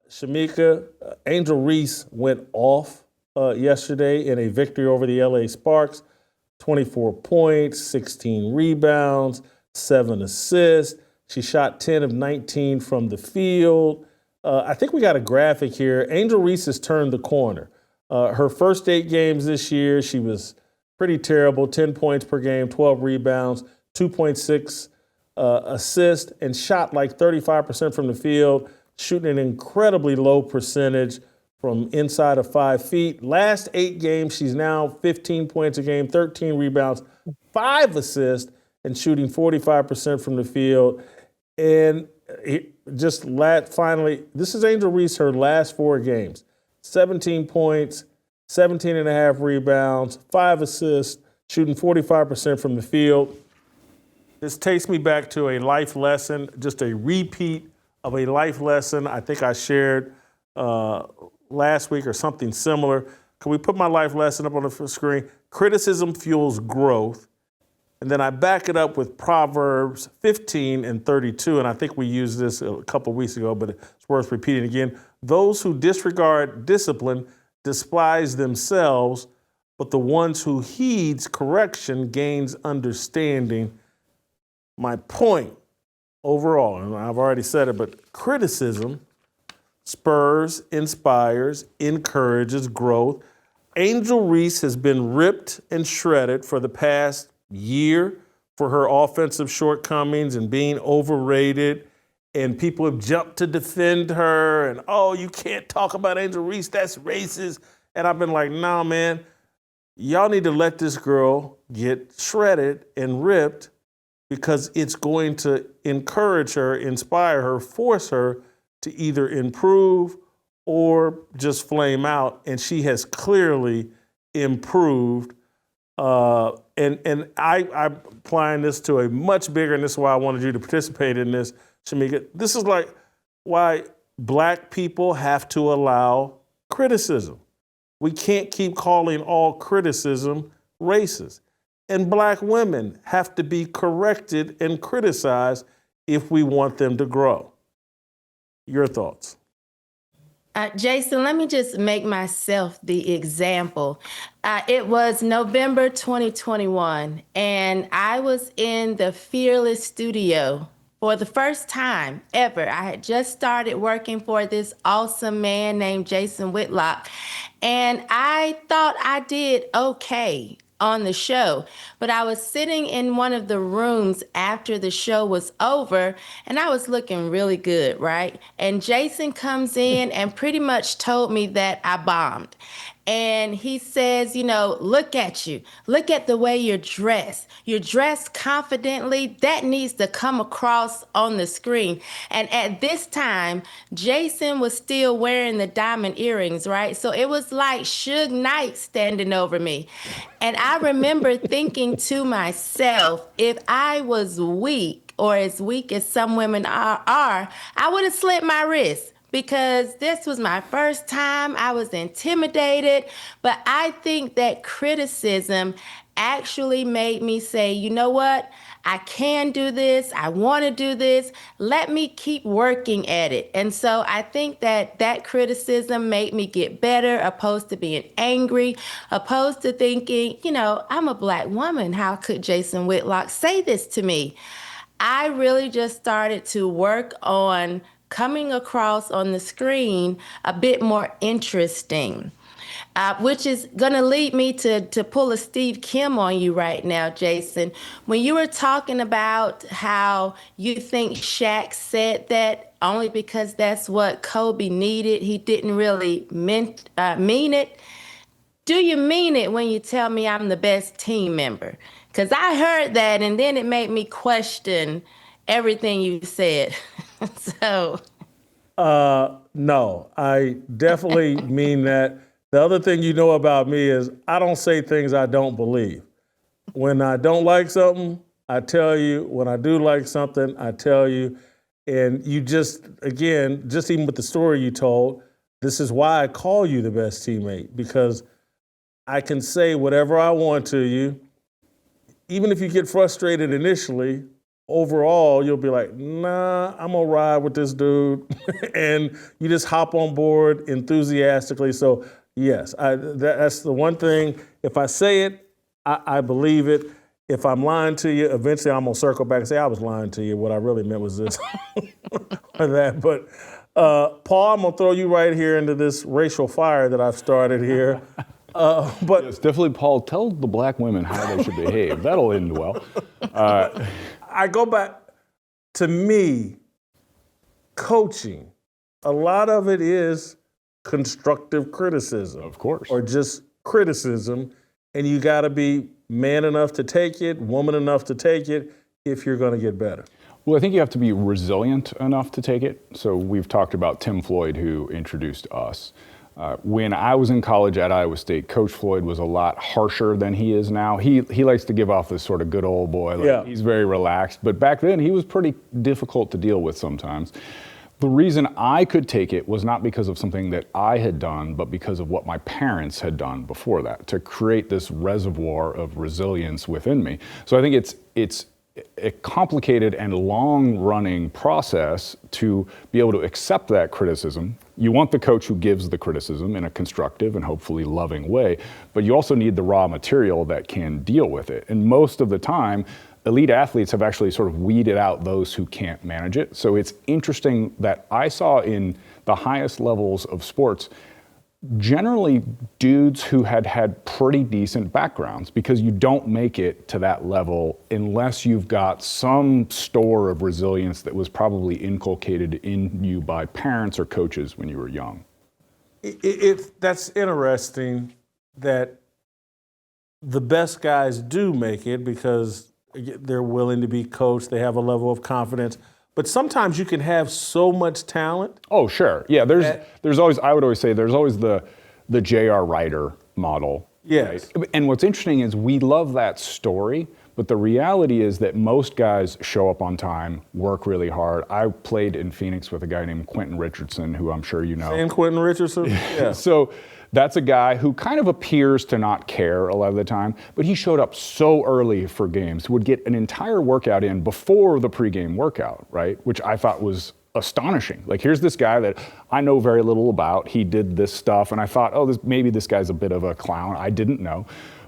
Shemeka, Angel Reese went off yesterday in a victory over the LA Sparks. 24 points, 16 rebounds, 7 assists. She shot 10 of 19 from the field. I think we got a graphic here. Angel Reese has turned the corner. Her first 8 games this year, she was pretty terrible, 10 points per game, 12 rebounds, 2.6 assists, and shot like 35% from the field, shooting an incredibly low percentage from inside of 5 feet. Last 8 games, she's now 15 points a game, 13 rebounds, 5 assists, and shooting 45% from the field. And finally, this is Angel Reese, her last 4 games. 17 points, 17 and a half rebounds, 5 assists, shooting 45% from the field. This takes me back to a life lesson, just a repeat of a life lesson I think I shared last week or something similar. Can we put my life lesson up on the screen? Criticism fuels growth. And then I back it up with Proverbs 15 and 32. And I think we used this a couple weeks ago, but it's worth repeating again. Those who disregard discipline despise themselves, but the ones who heeds correction gains understanding. My point overall, and I've already said it, but criticism spurs, inspires, encourages growth. Angel Reese has been ripped and shredded for the past year for her offensive shortcomings and being overrated. And people have jumped to defend her. And, oh, you can't talk about Angel Reese, that's racist. And I've been like, nah, man, y'all need to let this girl get shredded and ripped because it's going to encourage her, inspire her, force her to either improve or just flame out. And she has clearly improved. And I'm applying this to a much bigger, and this is why I wanted you to participate in this, Shemeka. This is like why Black people have to allow criticism. We can't keep calling all criticism racist. And Black women have to be corrected and criticized if we want them to grow. Your thoughts? Jason, let me just make myself the example. It was November 2021, and I was in the Fearless studio for the first time ever. I had just started working for this awesome man named Jason Whitlock, and I thought I did okay on the show, but I was sitting in one of the rooms after the show was over, and I was looking really good, right? And Jason comes in and pretty much told me that I bombed. And he says, you know, look at you. Look at the way you're dressed. You're dressed confidently. That needs to come across on the screen. And at this time, Jason was still wearing the diamond earrings, right? So it was like Suge Knight standing over me. And I remember thinking to myself, if I was weak or as weak as some women are, I would have slit my wrist. Because this was my first time, I was intimidated, but I think that criticism actually made me say, you know what? I can do this. I want to do this. Let me keep working at it. And so I think that that criticism made me get better, opposed to being angry, opposed to thinking, you know, I'm a Black woman. How could Jason Whitlock say this to me? I really just started to work on coming across on the screen a bit more interesting, which is going to lead me to pull a Steve Kim on you right now, Jason. When you were talking about how you think Shaq said that only because that's what Kobe needed, he didn't really mean it. Do you mean it when you tell me I'm the best team member? Because I heard that, and then it made me question everything you said. So. No, I definitely mean that. The other thing you know about me is I don't say things I don't believe. When I don't like something, I tell you. When I do like something, I tell you. And you just, again, just even with the story you told, this is why I call you the best teammate, because I can say whatever I want to you. Even if you get frustrated initially, overall, you'll be like, nah, I'm gonna ride with this dude. And you just hop on board enthusiastically. So yes, that's the one thing. If I say it, I believe it. If I'm lying to you, eventually I'm gonna circle back and say I was lying to you. What I really meant was this or that. But Paul, I'm gonna throw you right here into this racial fire that I've started here. But Yes, definitely, Paul, tell the black women how they should behave. That'll end well. I go back to me, coaching. A lot of it is constructive criticism. Of course. Or just criticism. And you got to be man enough to take it, woman enough to take it if you're going to get better. Well, I think you have to be resilient enough to take it. So we've talked about Tim Floyd, who introduced us. When I was in college at Iowa State, Coach Floyd was a lot harsher than he is now. He likes to give off this sort of good old boy. He's very relaxed. But back then, he was pretty difficult to deal with sometimes. The reason I could take it was not because of something that I had done, but because of what my parents had done before that, to create this reservoir of resilience within me. So I think it's a complicated and long-running process to be able to accept that criticism. You want the coach who gives the criticism in a constructive and hopefully loving way, but you also need the raw material that can deal with it. And most of the time, elite athletes have actually sort of weeded out those who can't manage it. So it's interesting that I saw in the highest levels of sports, generally dudes who had pretty decent backgrounds, because you don't make it to that level unless you've got some store of resilience that was probably inculcated in you by parents or coaches when you were young. That's interesting that the best guys do make it because they're willing to be coached, they have a level of confidence. But sometimes you can have so much talent. Oh, sure. Yeah, there's always, I would always say, there's always the J.R. Ryder model. Yes. Right? And what's interesting is we love that story, but the reality is that most guys show up on time, work really hard. I played in Phoenix with a guy named Quentin Richardson, who I'm sure you know. And Quentin Richardson? Yeah. So that's a guy who kind of appears to not care a lot of the time, but he showed up so early for games, would get an entire workout in before the pregame workout, right? Which I thought was astonishing. Like, here's this guy that I know very little about. He did this stuff, and I thought, maybe this guy's a bit of a clown. I didn't know.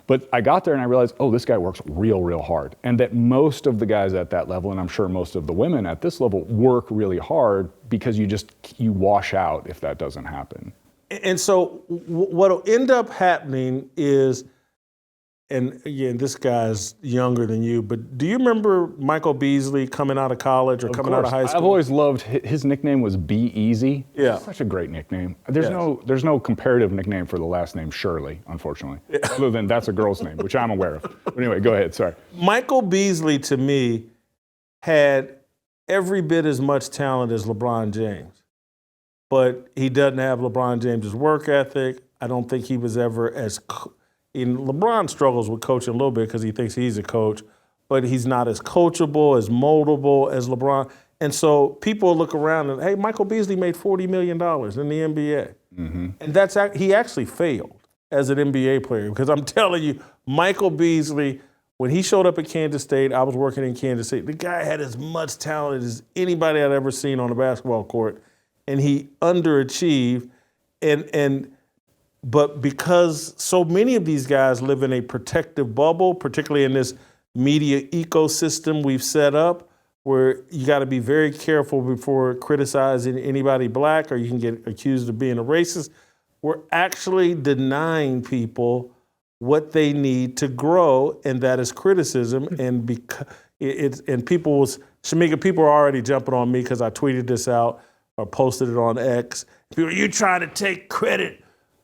But I got there and I realized, this guy works real hard. And that most of the guys at that level, and I'm sure most of the women at this level, work really hard because you wash out if that doesn't happen. And so what'll end up happening is, and again, this guy's younger than you, but do you remember Michael Beasley coming out of college or coming out of high school? I've always loved, his nickname was Be Easy. Yeah. Such a great nickname. There's no comparative nickname for the last name Shirley, unfortunately. Yeah. Other than that's a girl's name, which I'm aware of. But anyway, go ahead, sorry. Michael Beasley, to me, had every bit as much talent as LeBron James. But he doesn't have LeBron James's work ethic. I don't think he was ever LeBron struggles with coaching a little bit because he thinks he's a coach, but he's not as coachable, as moldable as LeBron. And so people look around and, hey, Michael Beasley made $40 million in the NBA. Mm-hmm. And he actually failed as an NBA player, because I'm telling you, Michael Beasley, when he showed up at Kansas State, I was working in Kansas State, the guy had as much talent as anybody I'd ever seen on a basketball court. And he underachieved, but because so many of these guys live in a protective bubble, particularly in this media ecosystem we've set up, where you got to be very careful before criticizing anybody black, or you can get accused of being a racist. We're actually denying people what they need to grow, and that is criticism. And Shemeka, people are already jumping on me because I tweeted this out or posted it on X. People, you trying to take credit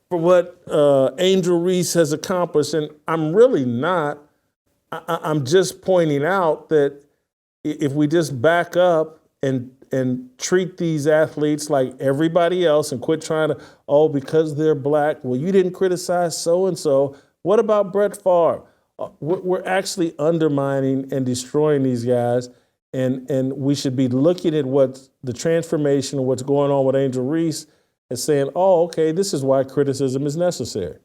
for what Angel Reese has accomplished, and I'm really not. I'm just pointing out that if we just back up and treat these athletes like everybody else and quit trying to, because they're black, well, you didn't criticize so-and-so. What about Brett Favre? We're actually undermining and destroying these guys. And we should be looking at what's the transformation of what's going on with Angel Reese and saying, okay, this is why criticism is necessary.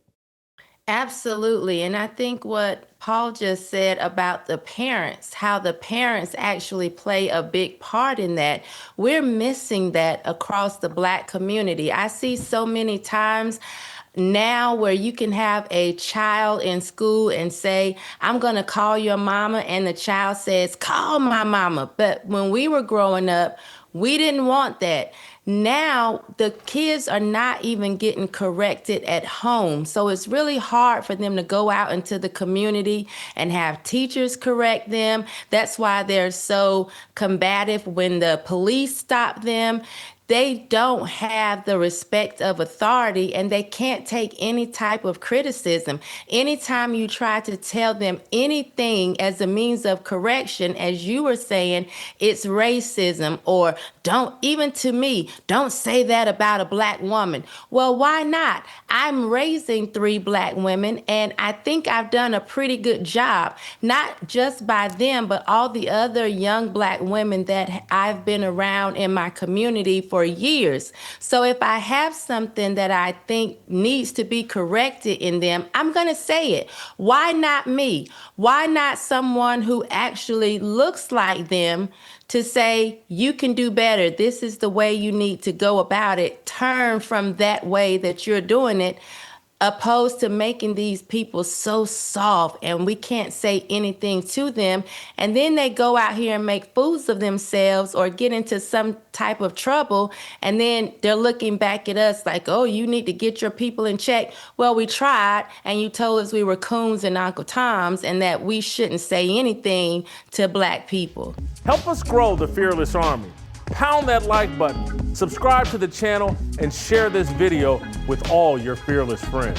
Absolutely. And I think what Paul just said about the parents, how the parents actually play a big part in that, we're missing that across the Black community. I see so many times now where you can have a child in school and say, I'm going to call your mama, and the child says, call my mama. But when we were growing up, we didn't want that. Now the kids are not even getting corrected at home. So it's really hard for them to go out into the community and have teachers correct them. That's why they're so combative when the police stop them. They don't have the respect of authority, and they can't take any type of criticism. Anytime you try to tell them anything as a means of correction, as you were saying, it's racism, or don't, even to me, don't say that about a Black woman. Well, why not? I'm raising 3 Black women, and I think I've done a pretty good job, not just by them, but all the other young Black women that I've been around in my community for years. So if I have something that I think needs to be corrected in them, I'm going to say it. Why not me? Why not someone who actually looks like them to say, you can do better. This is the way you need to go about it. Turn from that way that you're doing it, opposed to making these people so soft and we can't say anything to them. And then they go out here and make fools of themselves or get into some type of trouble. And then they're looking back at us like, oh, you need to get your people in check. Well, we tried, and you told us we were coons and Uncle Toms and that we shouldn't say anything to Black people. Help us grow the Fearless Army. Pound that like button, subscribe to the channel, and share this video with all your fearless friends.